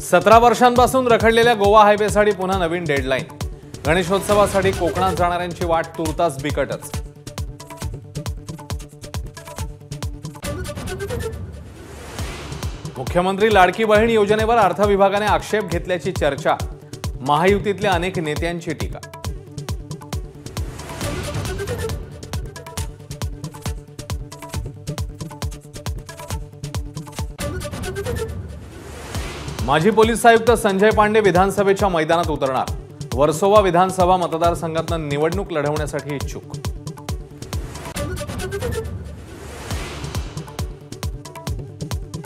17 वर्षांपासून रखडलेल्या गोवा हायवेसाठी पुन्हा नवीन डेडलाईन। गणेशोत्सवासाठी कोकणात जाणाऱ्यांची वाट तुर्तास बिकटच। मुख्यमंत्री लाडकी बहीण योजनेवर अर्थ विभागाने आक्षेप घेतल्याची चर्चा। महायुतीतल्या अनेक नेत्यांची टीका। माजी पोलीस आयुक्त संजय पांडे विधानसभेच्या मैदानात उतरणार। वर्सोवा विधानसभा मतदारसंघातून निवडणूक लढवण्यासाठी इच्छुक।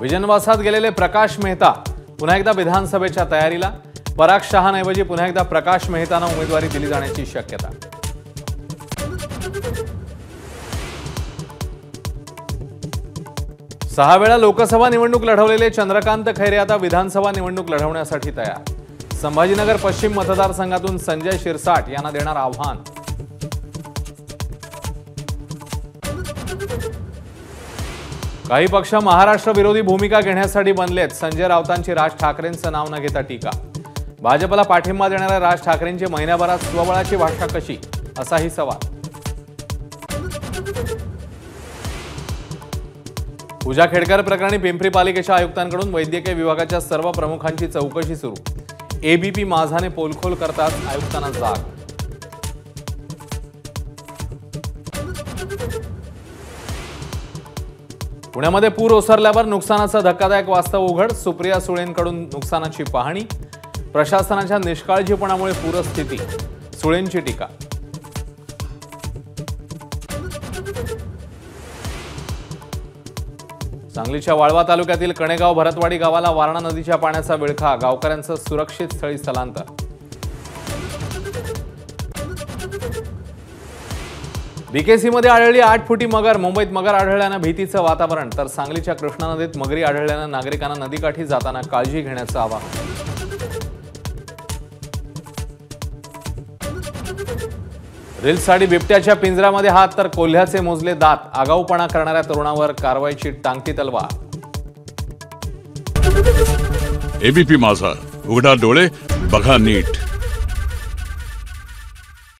विजनवासात गेलेले प्रकाश मेहता पुन्हा एकदा विधानसभेच्या तयारीला। पराग शहाऐवजी पुन्हा एकदा प्रकाश मेहतांना उमेदवारी दिली जाण्याची शक्यता। सहा वेळा लोकसभा निवडणूक लढवलेले चंद्रकांत खैरे आता विधानसभा निवडणूक लढवण्यासाठी तयार। संभाजीनगर पश्चिम मतदारसंघातून संजय शिरसाट यांना देणार आव्हान। काही पक्ष महाराष्ट्र विरोधी भूमिका घेण्यासाठी बनलेत। संजय राऊतांची राज ठाकरेंचं नाव न घेता टीका। भाजपला पाठिंबा देणाऱ्या राज ठाकरेंची महिन्याभरात स्वबळाची भाषा कशी, असाही सवाल। पूजा खेडकर प्रकरणी पिंपरी पालिकेच्या आयुक्तांकडून वैद्यकीय विभागाच्या सर्व प्रमुखांची चौकशी सुरू। एबीपी माझाने पोलखोल करतात आयुक्तांना जाग। पुण्यामध्ये पूर ओसरल्यावर नुकसानाचा धक्कादायक वास्तव उघड। सुप्रिया सुळेंकडून नुकसानाची पाहणी। प्रशासनाच्या निष्काळजीपणामुळे पूरस्थिती, सुळेंची टीका। सांगलीच्या वाळवा तालुक्यातील कणेगाव भरतवाडी गावाला वारणा नदीच्या पाण्याचा विळखा। गावकऱ्यांचं सुरक्षित स्थळी स्थलांतर। बीकेसीमध्ये आढळली 8 फुटी मगर। मुंबईत मगर आढळल्यानं भीतीचं वातावरण, तर सांगलीच्या कृष्णा नदीत मगरी आढळल्यानं नागरिकांना नदीकाठी जाताना काळजी घेण्याचं आवाहन। रील्ससाठी बिबट्याच्या पिंजऱ्यामध्ये हात तर कोल्ह्याचे मोजले दात। आगाऊपणा करणाऱ्या तरुणावर कारवाईची टांगती तलवार। एबीपी माझा, उघडा डोळे बघा नीट।